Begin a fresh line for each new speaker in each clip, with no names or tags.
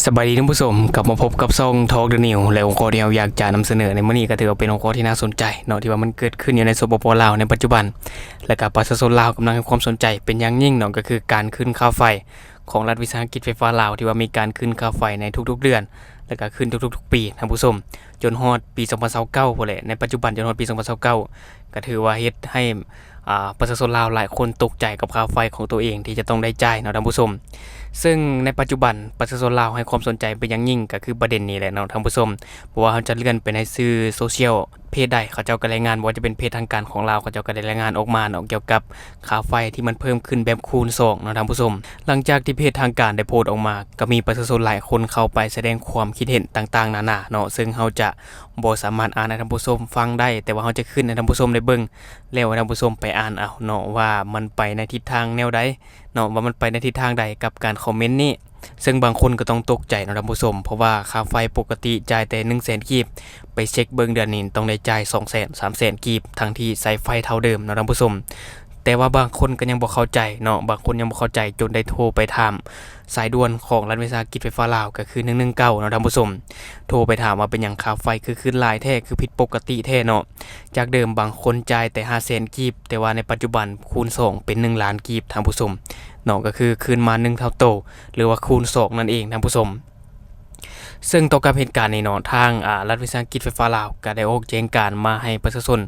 สบายดีท่านผู้ชมกลับมาพบกับช่องทอล์กเดอะนิวและองค์กรที่เราอยากจะนำเสนอในมื้อนี้ก็ถือว่าเป็นองค์กรที่น่าสนใจเนาะที่ว่ามันเกิดขึ้นอยู่ในสปปลาวในปัจจุบันและก็ประชาชนลาวกำลังให้ความสนใจเป็นอย่างยิ่งเนาะก็คือการขึ้นค่าไฟของรัฐวิสาหกิจไฟฟ้าลาวที่ว่ามีการขึ้นค่าไฟในทุกๆเดือนและก็ขึ้นทุกๆปีท่านผู้ชมจนฮอดปี2029พุ่นแหละในปัจจุบันจนฮอดปี2029ก็ถือว่าเฮ็ดให้ประชาชนลาวหลายคนตกใจกับค่าไฟของตัวเองที่จะต้องได้จ่ายเนาะท่านผู้ชมซึ่งในปัจจุบันประชาชนลาวให้ความสนใจเป็นอย่างยิ่งก็คือประเด็นนี้แหละเนาะท่านผู้ชมเพราะว่าเขาจะเลื่อนไปในสื่อโซเชียลเพจใดเขาเจ้าก็รายงานว่าจะเป็นเพจทางการของลาวเขาเจ้าก็ได้รายงานออกมาเนาะเกี่ยวกับค่าไฟที่มันเพิ่มขึ้นแบบคูณ2เนาะท่านผู้ชมหลังจากที่เพจทางการได้โพสต์ออกมาก็มีประชาชนหลายคนเข้าไปแสดงความคิดเห็นต่างๆนานาเนาะซึ่งเขาจะบ่สามารถอ่านให้ท่านผู้ชมฟังได้แต่ว่าเขาจะขึ้นให้ท่านผู้ชมได้เบิ่งแล้วให้ท่านผู้ชมไปอ่านเอาเนาะว่ามันไปในทิศทางแนวใดเนาะว่ามันไปในทิศทางใดกับการคอมเมนต์นี้ซึ่งบางคนก็ต้องตกใจเนาะท่านผู้ชมเพราะว่าค่าไฟปกติจ่ายแต่ 100,000 กีบไปเช็คเบิ่งเดือนนี้ต้องได้จ่าย 200,000 300,000 กีบทั้งที่ใช้ไฟเท่าเดิมเนาะท่านผู้ชมแต่ว่าบางคนก็ยังบ่เข้าใจเนาะบางคนยังบ่เข้าใจจนได้โทรไปถามสายด่วนของรัฐวิสาหกิจไฟฟ้าลาวก็คือ119เนาะท่านผู้ชมโทรไปถามว่าเป็นหยังค่าไฟคือขึ้นหลายแท้คือผิดปกติแท้เนาะจากเดิมบางคนจ่ายแต่ 500,000 กีบแต่ว่าในปัจจุบันคูณ2เป็น1ล้านกีบท่านผู้ชมเนาะก็คือคืนมา1เท่าโตหรือว่าคูณ2นั่นเองท่านผู้ชมซึ่งต่อกับเหตุการณ์นี้เนาะทางรัฐวิสาหกิจไฟฟ้าลาวก็ได้ออกแจ้งการมาให้ประชาชน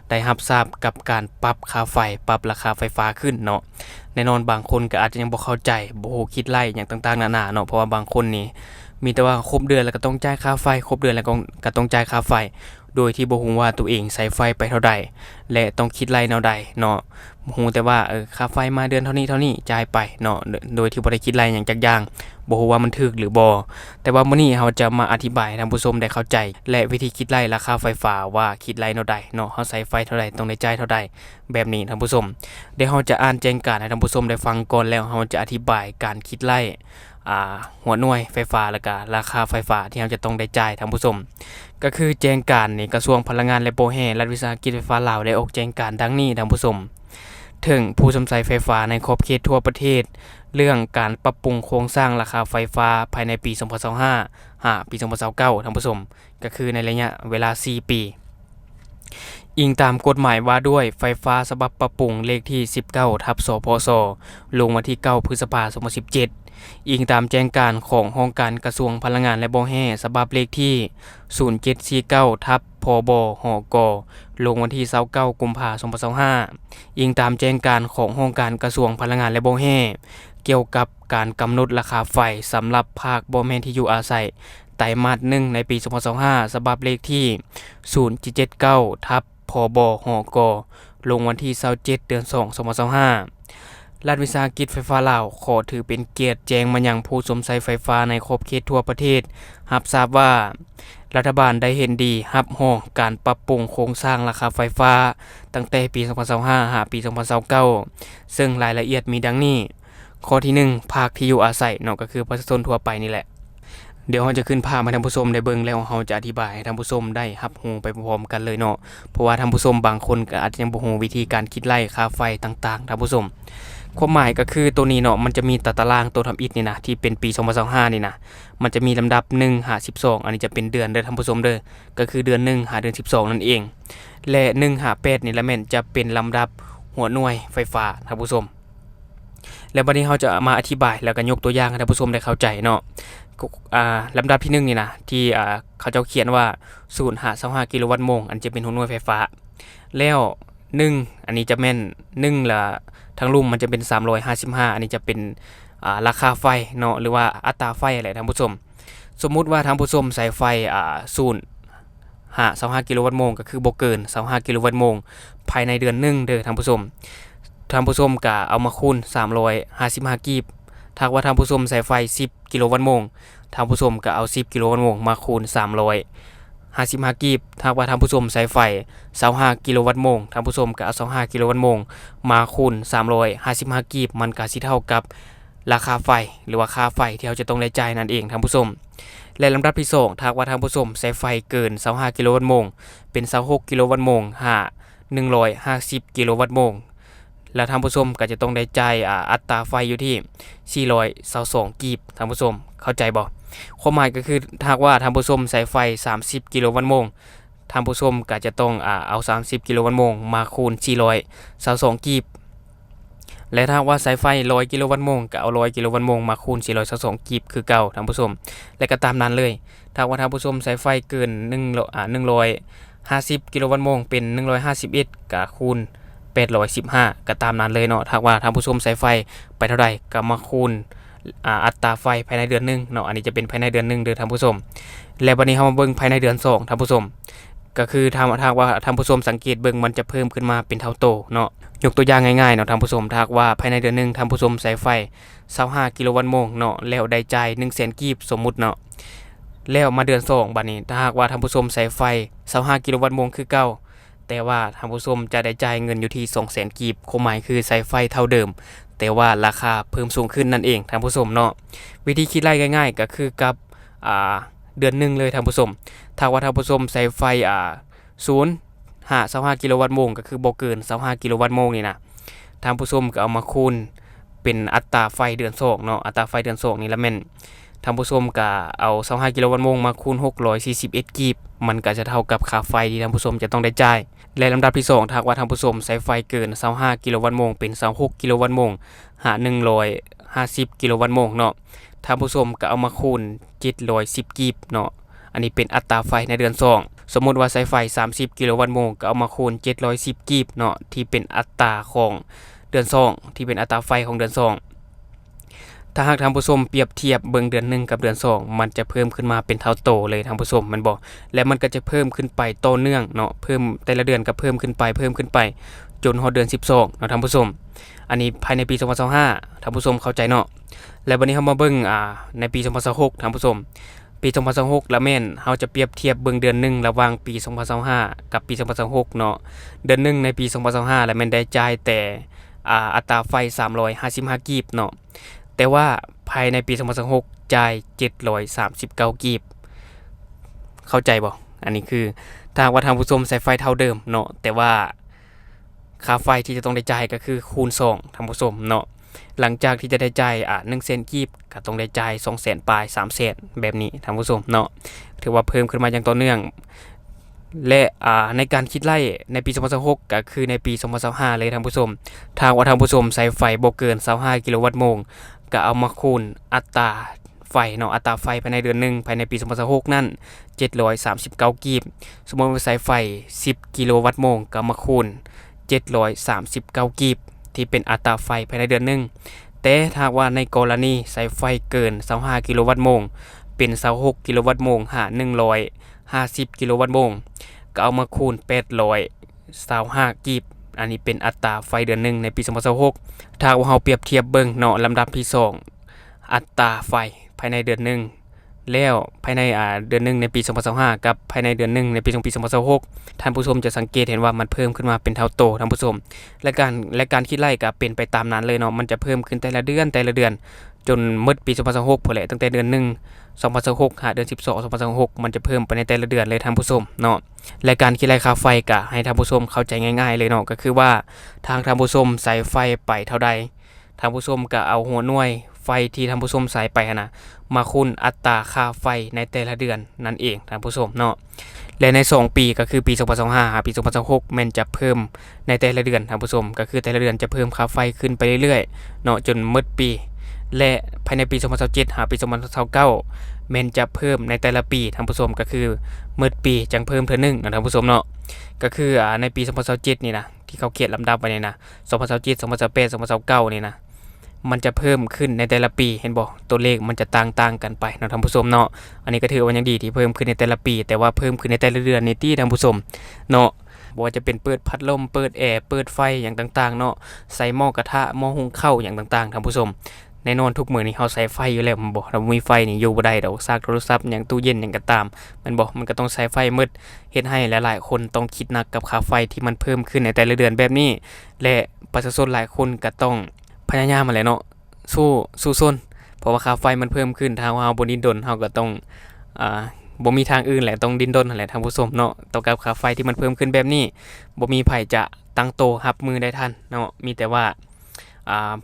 ได้รับทราบกับการปรับค่าไฟปรับราคาไฟฟ้าขึ้นเนาะแน่นอนบางคนก็อาจจะยังบ่เข้าใจบ่ฮู้คิดไล่อย่างต่างๆนานาเนาะเพราะว่าบางคนนี่มีแต่ว่าครบเดือนแล้วก็ต้องจ่ายค่าไฟครบเดือนแล้วก็ต้องจ่ายค่าไฟโดยที่บ่ฮู้ว่าตัวเองใช้ไฟไปเท่าใดและต้องคิดไล่แนวใดเนาะฮู้แต่ว่าค่าไฟมาเดือนเท่านี้จ่ายไปเนาะโดยที่บ่ได้คิดไล่หยังจักอย่างบ่ฮู้ว่ามันถูกหรือบ่แต่ว่ามื้อนี้เราจะมาอธิบายให้ท่านผู้ชมได้เข้าใจและวิธีคิดไล่ราคาไฟฟ้าว่าคิดไล่แนวใดเนาะเฮาใช้ไฟเท่าใดต้องได้จ่ายเท่าใดแบบนี้ท่านผู้ชมเดี๋ยวเราจะอ่านแจ้งการให้ท่านผู้ชมได้ฟังก่อนแล้วเราจะอธิบายการคิดไล่หัวหน่วยไฟฟ้าแล้วก็ราคาไฟฟ้าที่เราจะต้องได้จ่ายท่านผู้ชมก็คือแจ้งการนี่กระทรวงพลังงานและโปรแห่รัฐวิสาหกิจไฟฟ้าลาวได้ออกแจ้งการดังนี้ท่านผู้ชมถึงผู้สนใจไฟฟ้าในขอบเขตทั่วประเทศเรื่องการปรับปรุงโครงสร้างราคาไฟฟ้าภายในปี2025ปี2029ท่านผู้ชมก็คือในระยะเวลา4ปีอิงตามกฎหมายว่าด้วยไฟฟ้าฉบับปรับปรุงเลขที่19/สพสลงวันที่9พฤษภาคม2017อิงตามแจ้งการขององค์การกระทรวงพลังงานและโปรแห่ฉบับเลขที่0749/พบหกลงวันที่29กุมภาพันธ์2025อิงตามแจ้งการขององค์การกระทรวงพลังงานและโปรแห่เกี่ยวกับการกำหนดราคาไฟสำหรับภาคบ่แม่นที่อยู่อาศัยไตรมาส1ในปี2025ฉบับเลขที่0779/พบหกลงวันที่27เดือน2 2025รัฐวิสาหกิจไฟฟ้าลาวขอถือเป็นเกียรติแจ้งมายังผู้สมใช้ไฟฟ้าในขอบเขตทั่วประเทศรับทราบว่ารัฐบาลได้เห็นดีรับรองการปรับปรุงโครงสร้างราคาไฟฟ้าตั้งแต่ปี2025หาปี2029ซึ่งรายละเอียดมีดังนี้ข้อที่1ภาคที่อยู่อาศัยเนาะก็คือประชาชนทั่วไปนี่แหละเดี๋ยวเราจะขึ้นภาพให้ท่านผู้ชมได้เบิ่งแล้วเราจะอธิบายให้ท่านผู้ชมได้รับรู้ไปพร้อมๆกันเลยเนาะเพราะว่าท่านผู้ชมบางคนก็อาจจะยังบ่รู้วิธีการคิดไล่ค่าไฟต่างๆท่านผู้ชมความหมายก็คือตัวนี้เนาะมันจะมีตารางตัวทำอิฐนี่นะที่เป็นปี2025นี่นะมันจะมีลำดับ1หา12อันนี้จะเป็นเดือนเด้อท่านผู้ชมเด้อก็คือเดือน1หาเดือน12นั่นเองและ1หา8นี่ละแม่นจะเป็นลำดับหัวหน่วยไฟฟ้าท่านผู้ชมแล้วบัดนี้เราจะมาอธิบายแล้วก็ยกตัวอย่างให้ท่านผู้ชมได้เข้าใจเนาะลำดับที่1นี่นะที่เขาเจ้าเขียนว่า0.25กิโลวัตต์โมงอันจะเป็นหัวหน่วยไฟฟ้าแล้ว1อันนี้จะแม่น1ละทั้งลุ่มมันจะเป็น355อันนี้จะเป็นราคาไฟเนาะหรือว่าอัตราไฟอะไรท่านผู้ชมสมมุติว่าท่านผู้ชมใช้ไฟ25กิโลวัตต์โมงก็คือบ่เกิน25กิโลวัตต์โมงภายในเดือน1เด้อท่านผู้ชมก็เอามาคูณ355กีบถ้าว่าท่านผู้ชมใช้ไฟ10กิโลวัตต์โมงท่านผู้ชมก็เอา10กิโลวัตต์โมงมาคูณ355กีบถ้าว่าท่านผู้ชมใช้ไฟ25กิโลวัตต์โมงท่านผู้ชมก็เอา25กิโลวัตต์โมงมาคูณ355กีบมันก็สิเท่ากับราคาไฟหรือว่าค่าไฟที่เราจะต้องได้จ่ายนั่นเองท่านผู้ชมและลำดับที่2ถ้าว่าท่านผู้ชมใช้ไฟเกิน25กิโลวัตต์โมงเป็น26กิโลวัตต์โมง150กิโลวัตต์โมงแล้วท่านผู้ชมก็จะต้องได้จ่ายอัตราไฟอยู่ที่422กีบท่านผู้ชมเข้าใจบ่ ความหมายก็คือถ้าหากว่าท่านผู้ชมใช้ไฟ30กิโลวัตต์โมงท่านผู้ชมก็จะต้องเอา30กิโลวัตต์โมงมาคูณ422กีบและถ้าว่าใช้ไฟ100กิโลวัตต์โมงก็เอา100กิโลวัตต์โมงมาคูณ422กีบคือเก่าท่านผู้ชมและก็ตามนั้นเลยถ้าว่าท่านผู้ชมใช้ไฟเกิน150กิโลวัตต์โมงเป็น151ก็คูณ815ก็ตามนั้นเลยเนาะถ้าว่าท่านผู้ชมใช้ไฟไปเท่าใดก็มาคูณอัตราไฟภายในเดือนนึงเนาะอันนี้จะเป็นภายในเดือนนึงเด้อท่านผู้ชมและบัดนี้เฮามาเบิ่งภายในเดือน2ท่านผู้ชมก็คือถ้าว่าท่านผู้ชมสังเกตเบิ่งมันจะเพิ่มขึ้นมาเป็นเท่าโตเนาะยกตัวอย่างง่ายๆเนาะท่านผู้ชมถ้าว่าภายในเดือนนึงท่านผู้ชมใช้ไฟ25กิโลวัตต์โมงเนาะแล้วได้จ่าย 100,000 กีบสมมุติเนาะแล้วมาเดือน2บัดนี้ถ้าหากว่าท่านผู้ชมใช้ไฟ25กิโลวัตต์โมงคือเก่าแต่ว่าท่านผู้ชมจะได้จ่ายเงินอยู่ที่ 200,000 กีบความหมายคือใช้ไฟเท่าเดิมแต่ว่าราคาเพิ่มสูงขึ้นนั่นเองท่านผู้ชมเนาะวิธีคิดไล่ง่ายๆก็คือกับเดือนนึงเลยท่านผู้ชมถ้าว่าท่านผู้ชมใช้ไฟ25กิโลวัตต์โมงก็คือบ่เกิน25กิโลวัตต์โมงนี่นะท่านผู้ชมก็เอามาคูณเป็นอัตราไฟเดือน2เนาะอัตราไฟเดือน2นี่ละแม่นท่านผู้ชมก็เอา25กิโลวัตต์โมงมาคูณ641กีบมันก็จะเท่ากับค่าไฟที่ท่านผู้ชมจะต้องได้จ่ายและลำดับที่2ถ้าว่าท่านผู้ชมใช้ไฟเกิน25กิโลวัตต์โมงเป็น26กิโลวัตต์โมง150กิโลวัตต์โมงเนาะท่านผู้ชมก็เอามาคูณ710กีบเนาะอันนี้เป็นอัตราไฟในเดือน2สมมุติว่าใช้ไฟ30กิโลวัตต์โมงก็เอามาคูณ710กีบเนาะที่เป็นอัตราของเดือน2ที่เป็นอัตราไฟของเดือน2ถ้าหากท่านผู้ชมเปรียบเทียบเบิ่งเดือน1กับเดือน2มันจะเพิ่มขึ้นมาเป็นเท่าโตเลยท่านผู้ชมมันบ่และมันก็จะเพิ่มขึ้นไปต่อเนื่องเนาะเพิ่มแต่ละเดือนก็เพิ่มขึ้นไปจนฮอดเดือน12เนาะท่านผู้ชมอันนี้ภายในปี2025ท่านผู้ชมเข้าใจเนาะแล้ววันนี้เฮามาเบิ่งในปี2026ท่านผู้ชมปี2026ละแม่นเฮาจะเปรียบเทียบเบิ่งเดือน1ระหว่างปี2025กับปี2026เนาะเดือน1ในปี2025ละแม่นได้จ่ายแต่อัตราไฟ355กีบเนาะแต่ว่าภายในปี2026จ่าย739กีบเข้าใจบ่อันนี้คือถ้าว่าท่านผู้ชมใช้ไฟเท่าเดิมเนาะแต่ว่าค่าไฟที่จะต้องได้จ่ายก็คือคูณ2ท่านผู้ชมเนาะหลังจากที่จะได้จ่าย100,000กีบก็ต้องได้จ่าย 200,000 ปลาย 300,000 แบบนี้ท่านผู้ชมเนาะถือว่าเพิ่มขึ้นมาอย่างต่อเนื่องและในการคิดไล่ในปี2026ก็คือในปี2025เลยท่านผู้ชมถ้าว่าท่านผู้ชมใช้ไฟบ่เกิน25กิโลวัตต์โมงก็เอามาคูณอัตราไฟเนาะอัตราไฟภายในเดือนนึงภายในปี2026นั่น739กีบสมมุติว่าใช้ไฟ10กิโลวัตต์โมงก็มาคูณ739กีบที่เป็นอัตราไฟภายในเดือนนึงแต่ถ้าว่าในกรณีใช้ไฟเกิน25กิโลวัตต์โมงเป็น26กิโลวัตต์โมง150กิโลวัตต์โมงก็เอามาคูณ825กีบอันนี้เป็นอัตราไฟเดือนนึงในปี2026ถ้าว่าเราเปรียบเทียบเบิ่งเนาะลำดับที่2อัตราไฟภายในเดือนนึงแล้วภายในเดือนนึงในปี2025กับภายในเดือนนึงในปี2026ท่านผู้ชมจะสังเกตเห็นว่ามันเพิ่มขึ้นมาเป็นเท่าโตท่านผู้ชมและการคิดไล่ก็เป็นไปตามนั้นเลยเนาะมันจะเพิ่มขึ้นแต่ละเดือนจนหมดปี2026พุ่นแหละตั้งแต่เดือน1 2026หาเดือน12 2026มันจะเพิ่มไปในแต่ละเดือนเลยท่านผู้ชมเนาะและการคิดไล่ค่าไฟก็ให้ท่านผู้ชมเข้าใจง่ายๆเลยเนาะก็คือว่าทางท่านผู้ชมใส่ไฟไปเท่าใดท่านผู้ชมก็เอาหัวหน่วยไฟที่ท่านผู้ชมใส่ไปนะมาคูณอัตราค่าไฟในแต่ละเดือนนั่นเองท่านผู้ชมเนาะและใน2ปีก็คือปี2025ปี2026มันจะเพิ่มในแต่ละเดือนท่านผู้ชมก็คือแต่ละเดือนจะเพิ่มค่าไฟขึ้นไปเรื่อยๆเนาะจนหมดปีและภายในปี2027หาปี2029มันจะเพิ่มในแต่ละปีท่านผู้ชมก็คือหมดปีจังเพิ่มเทื่อนึงท่านผู้ชมเนาะก็คือในปี2027นี่นะที่เขาเขียนลำดับไว้นี่นะ2027 2028 2029นี่นะมันจะเพิ่มขึ้นในแต่ละปีเห็นบ่ตัวเลขมันจะต่างกันไปนะท่านผู้ชมเนาะอันนี้ก็ถือว่ายังดีที่เพิ่มขึ้นในแต่ละปีแต่ว่าเพิ่มขึ้นในแต่ละเดือนนี่ที่ท่านผู้ชมเนาะบ่ว่าจะเป็นเปิดพัดลมเปิดแอร์เปิดไฟอย่างต่างๆเนาะใส่หม้อกระทะหม้อหุงข้าวอย่างต่างๆท่านผู้ชมแน่นอนทุกมื้อนี้เฮาใช้ไฟอยู่แล้วมันบ่ถ้ามีไฟนี่อยู่บ่ได้ดอกซากโทรศัพท์อย่างตู้เย็นหยังก็ตามมันบ่มันก็ต้องใช้ไฟหมดเฮ็ดให้หลายๆคนต้องคิดหนักกับค่าไฟที่มันเพิ่มขึ้นในแต่ละเดือนแบบนี้และประชาชนหลายคนก็ต้องพยายามมาแหละเนาะสู้ซนเพราะว่าค่าไฟมันเพิ่มขึ้นถ้าว่าเฮาบ่ดิ้นรนเฮาก็ต้องบ่มีทางอื่นแหละต้องดิ้นรนนั่นแหละท่านผู้ชมเนาะต่อกับค่าไฟที่มันเพิ่มขึ้นแบบนี้บ่มีไผจะตั้งโตรับมือได้ทันเนาะมีแต่ว่า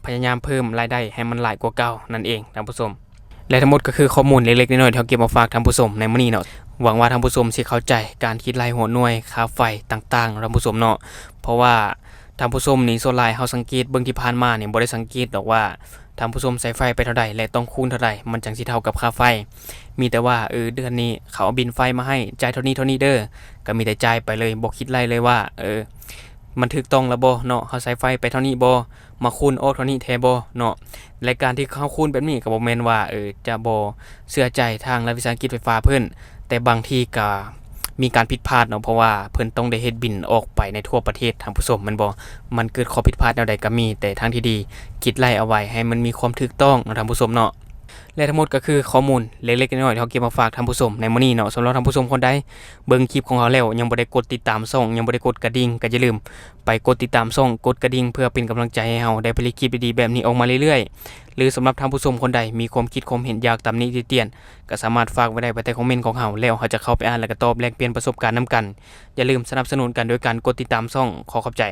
พยายามเพิ่มรายได้ให้มันหลายกว่าเก่านั่นเองท่านผู้ชม และทั้งหมดก็คือข้อมูลเล็กๆน้อยๆที่เราเก็บมาฝากท่านผู้ชมในมื้อนี้เนาะหวังว่าท่านผู้ชมสิเข้าใจการคิดรายหัวหน่วยค่าไฟต่างๆท่านผู้ชมเนาะเพราะว่าท่านผู้ชมนี่ส่วนหลายเฮาสังเกตเบิ่งที่ผ่านมาเนี่ยบ่ได้สังเกตดอกว่าท่านผู้ชมใช้ไฟไปเท่าใดและต้องคูณเท่าใดมันจังสิเท่ากับค่าไฟมีแต่ว่าเดือนนี้เขาเอาบิลไฟมาให้จ่ายเท่านี้เด้อก็มีแต่จ่ายไปเลยบ่คิดไรเลยว่ามันถูกต้องแล้วบ่เนาะเฮาใช้ไฟไปเท่านี้บ่มาคูณออกเท่านี้แท้บ่เนาะและการที่เขาคูณแบบนี้ก็บ่แม่นว่าจะบ่เชื่อใจทางรัฐวิสาหกิจไฟฟ้าเพิ่นแต่บางทีก็มีการผิดพลาดเนาะเพราะว่าเพิ่นต้องได้เฮ็ดบิลออกไปในทั่วประเทศท่านผู้ชมมันเกิดข้อผิดพลาดแนวใดก็มีแต่ทางที่ดีคิดไล่เอาไว้ให้มันมีความถูกต้องเนาะท่านผู้ชมเนาะและทั้งหมดก็คือข้อมูลเล็กๆน้อยๆที่เราเก็บมาฝากท่านผู้ชมในมื้อนี้เนาะสำหรับท่านผู้ชมคนใดเบิ่งคลิปของเราแล้วยังบ่ได้กดติดตามช่องยังบ่ได้กดกระดิ่งก็อย่าลืมไปกดติดตามช่องกดกระดิ่งเพื่อเป็นกำลังใจให้เราได้ผลิตคลิปดีๆแบบนี้ออกมาเรื่อยๆหรือสำหรับท่านผู้ชมคนใดมีความคิดความเห็นอยากตำหนิติเตียนก็สามารถฝากไว้ได้ใต้คอมเมนต์ของเราแล้วเราจะเข้าไปอ่านแล้วก็ตอบแลกเปลี่ยนประสบการณ์นํกันอย่าลืมสนับสนุนกันโดยการกดติดตามช่องขอขอบใจ